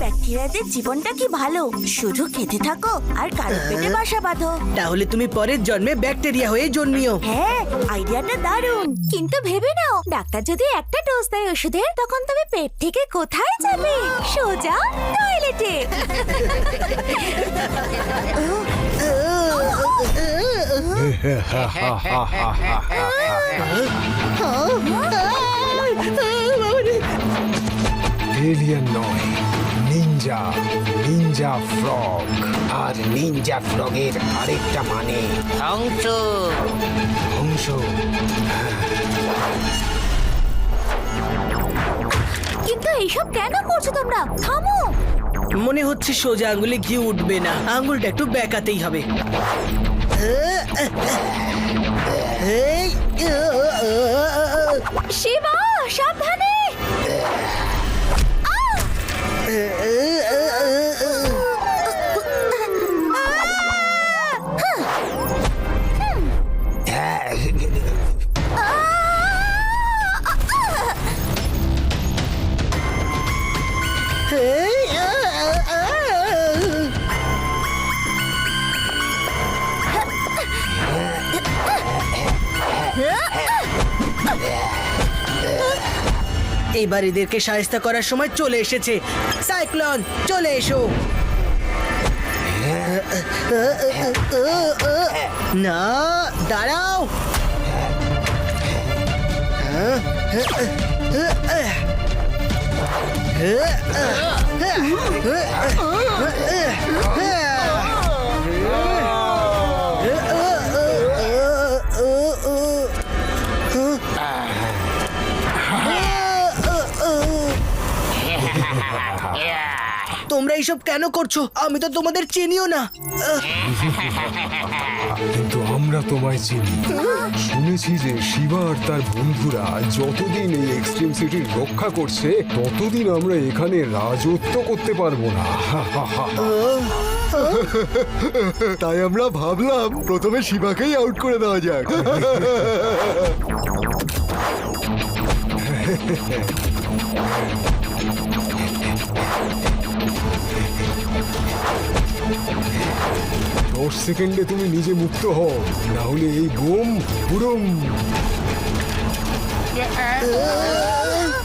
ব্যাকটেরিয়াদের জীবনটা কি ভালো, শুধু খেতে থাকো আর কারো পেটে বাসা বাঁধো। তাহলে তুমি পরের জন্মে ব্যাকটেরিয়া হয়ে জন্মিও। হ্যাঁ, আইডিয়াটা দারুণ, কিন্তু ভেবে নাও ডাক্তার যদি একটা ডোজ দেয় ওষুধের, তখন তুমি পেট থেকে কোথায় যাবে? সোজা টয়লেটে। এলিয়েন নয়, নিনজা, নিনজা ফ্রগ। আর নিনজা ফ্রগের আরেকটা মানে ধ্বংস। ধ্বংস। কিন্তু এইসব কেন করছো তোমরা? থামো। মনে হচ্ছে সোজা আঙ্গুলে ঘি উঠবে না, আঙ্গুলটা একটু বেঁকাতেই হবে। শিবা, সাবধানে। এবার এদেরকে সাহায্য করার সময় চলে এসেছে। সাইক্লোন, চলে এসো। না, দাঁড়াও। তোমরা এইসব কেন করছো? আমি তো তোমাদের চিনিও না। কিন্তু আমরা তোমায় চিনি। শুনেছি যে শিবা আর তার বন্ধুরা যতদিন এই এক্সট্রিম সিটির রক্ষা করছে, ততদিন আমরা এখানে রাজত্ব করতে পারবো না। তাই আমরা ভাবলাম প্রথমে শিবাকেই আউট করে দেওয়া যাক। দশ সেকেন্ডে তুমি নিজে মুক্ত হও, না হলে এই বোম বুড়ুম।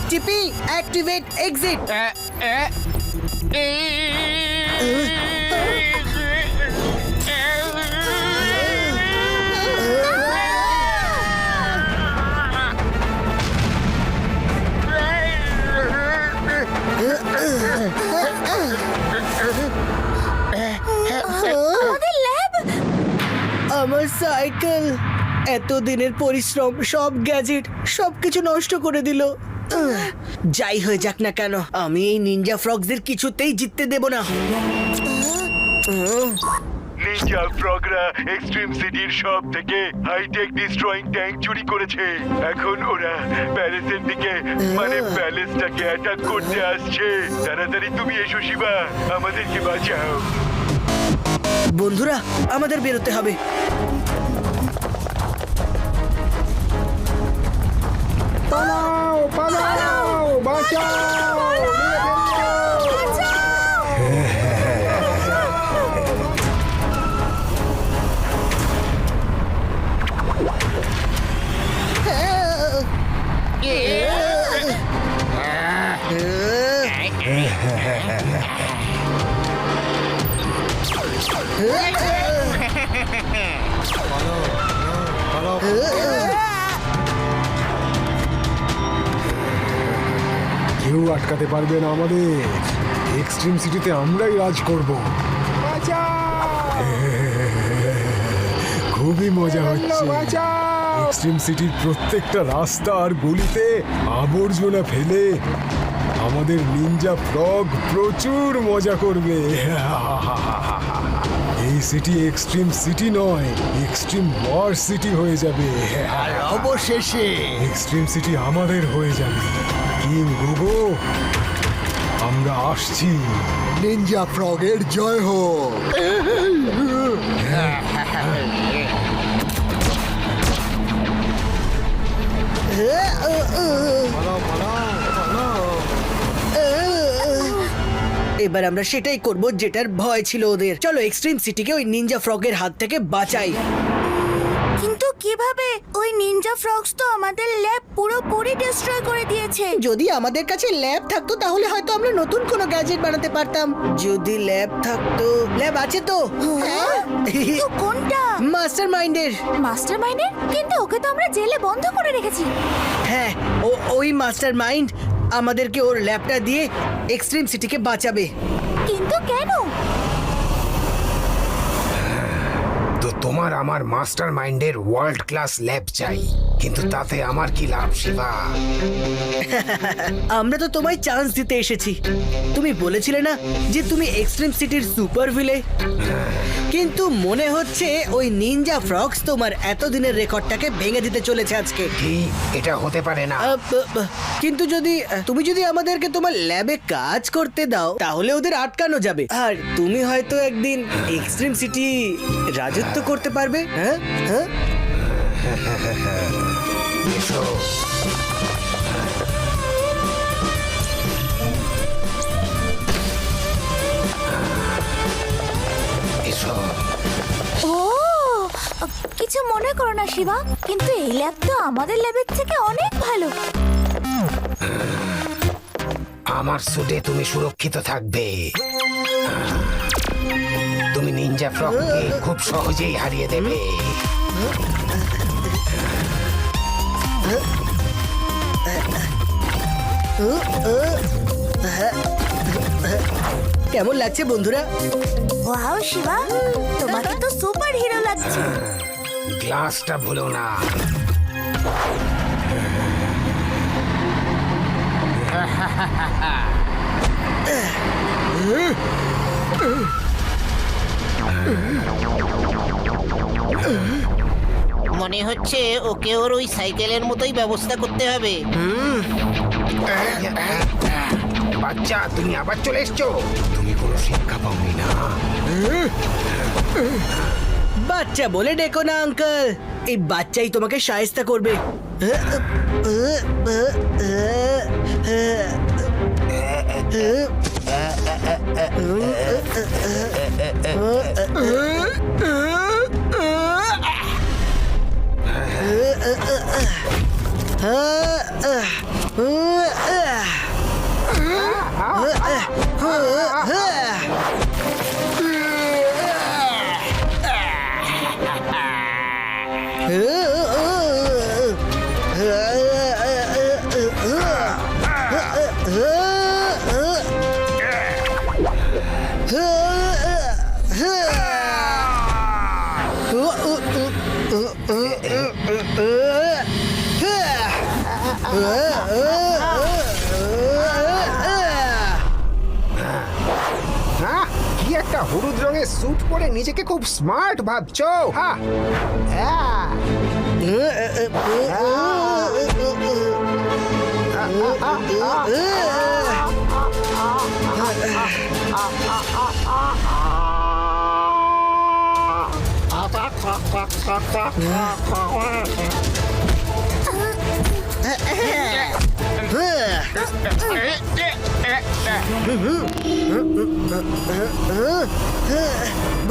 টিপি, অ্যাক্টিভেট এক্সিট। আমাদের ল্যাব। আমার সাইকেল, এতদিনের পরিশ্রম, সব গ্যাজেট, সবকিছু নষ্ট করে দিল। যাই হয়ে যাক না কেন, আমি এই নিনজা ফ্রগদের কিছুতেই জিততে দেব না। নিনজা ফ্রগরা এক্সট্রিম সিটির সব থেকে হাইটেক ডিস্ট্রয়িং ট্যাঙ্ক চুরি করেছে। এখন ওরা প্যালেসের দিকে, মানে প্যালেসটাকে অ্যাটাক করতে আসছে। তাড়াতাড়ি তুমি এসো শিবা, আমাদেরকে বাঁচাও। বন্ধুরা, আমাদের বেরোতে হবে। পালাও, পালাও, বাঁচাও। কেউ আটকাতে পারবে না আমাদের। এক্সট্রিম সিটিতে আমরাই রাজ করব। খুবই মজা হচ্ছে। এক্সট্রিম সিটির প্রত্যেকটা রাস্তা আর গলিতে আবর্জনা ফেলে আমাদের নিনজা ফ্রগ প্রচুর মজা করবে। এই সিটি এক্সট্রিম সিটি নয়, এক্সট্রিম ওয়ার সিটি হয়ে যাবে। আর অবশেষে এক্সট্রিম সিটি আমাদের হয়ে যাবে। কিং গোগো, আমরা আসছি। নিনজা ফ্রগের জয় হোক। আ এবার আমরা সেটাই করব যেটার ভয় ছিল ওদের। চলো এক্সট্রিম সিটিকে ওই নিনজা ফ্রগের হাত থেকে বাঁচাই। কিন্তু কিভাবে? ওই নিনজা ফ্রগস তো আমাদের ল্যাব পুরোপুরি ডিস্ট্রয় করে দিয়েছে। যদি আমাদের কাছে ল্যাব থাকতো তাহলে হয়তো আমরা নতুন কোনো গ্যাজেট বানাতে পারতাম। যদি ল্যাব থাকতো, ল্যাব আছে তো? তো কোনটা? মাস্টার মাইন্ডের। মাস্টার মাইন্ডের? কিন্তু ওকে তো আমরা জেলে বন্ধ করে রেখেছি। হ্যাঁ, ওই মাস্টার মাইন্ড আমাদেরকে ওর ল্যাবটা দিয়ে এক্সট্রিম সিটিকে বাঁচাবে। কিন্তু কেন? তো তোমার আমার মাস্টার মাইন্ডের ওয়ার্ল্ড ক্লাস ল্যাব চাই, কিন্তু তাতে আমার কি লাভ শিবা? আমরা তো তোমায় চান্স দিতে এসেছি। তুমি বলেছিলে না যে তুমি এক্সট্রিম সিটির সুপার ভিলে, কিন্তু মনে হচ্ছে ওই নিনজা ফ্রগস তোমার এতদিনের রেকর্ডটাকে ভেঙে দিতে চলেছে আজকে। কি এটা হতে পারে না। কিন্তু তুমি যদি আমাদেরকে তোমার ল্যাবে কাজ করতে দাও তাহলে ওদের আটকানো যাবে, আর তুমি হয়তো একদিন এক্সট্রিম সিটি রাজত্ব করতে পারবে। হ্যাঁ হ্যাঁ, এসো। এসো। ও, কিছু মনে করো না শিবা, কিন্তু এই ল্যাব তো আমাদের ল্যাবের থেকে অনেক ভালো। আমার স্যুটে তুমি সুরক্ষিত থাকবে। তুমি নিনজা ফ্রগকে খুব সহজেই হারিয়ে দেবে। কেমন লাগছে বন্ধুরা? ওয়াও শিবা, তোমাকে তো সুপার হিরো লাগছে। গ্লাসটা ভুলো না। মনে হচ্ছে ওকে ওর ওই সাইকেলের মতোই ব্যবস্থা করতে হবে। বাচ্চা, তুমি আবার চলে এসছো। তুমি কোনো শিক্ষা পাওনি না। বাচ্চা বলে ডেকো না আঙ্কেল, এই বাচ্চাই তোমাকে শায়েস্তা করবে। হ্যাঁ, কি একটা হলুদ রঙের স্যুট পরে নিজেকে খুব স্মার্ট ভাবছো। হ্যাঁ,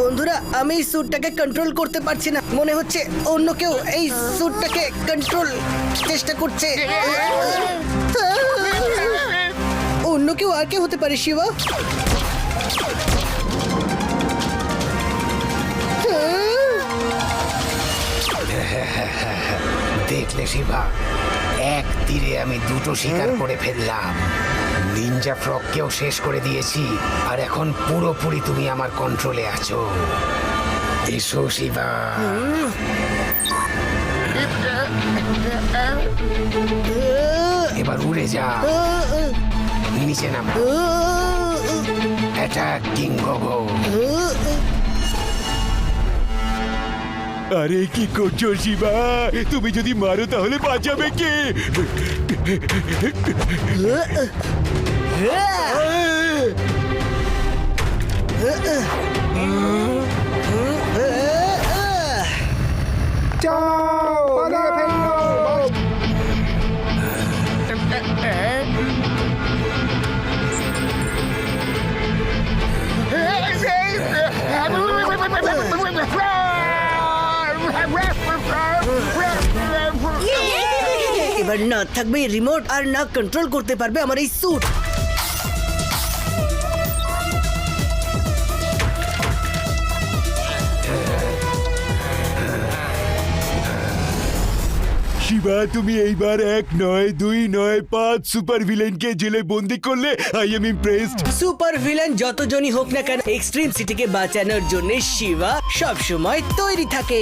বন্ধুরা, আমি এই স্যুটটাকে কন্ট্রোল করতে পারছি না। মনে হচ্ছে অন্য কেউ এই স্যুটটাকে কন্ট্রোল চেষ্টা করছে। অন্য কেউ আর কে হতে পারে শিবা? দেখলে শিবা, এক তীরে আমি দুটো শিকার করে ফেললাম। নিনজা ফ্রগকেও শেষ করে দিয়েছি, আর এখন পুরোপুরি তুমি আমার কন্ট্রোলে আছো। এসো শিবা। এবার উড়ে যা, নিচে নাম। Attack king Gogo. আরে কি করছো শিবা? তুমি যদি মারো তাহলে বাঁচাবে কে? যাও, পালিয়ে ফেলো। এবার না থাকবে রিমোট আর না কন্ট্রোল করতে পারবে আমার এই স্যুট। শিবা, তুমি এইবার 1 নয় 2 নয় 5 সুপার ভিলেনকে জেলে বন্দি করলে। I am impressed. Super villain যতজনই হোক না কেন, এক্সট্রিম সিটিকে বাঁচানোর জন্য শিবা সব সময় তৈরি থাকে।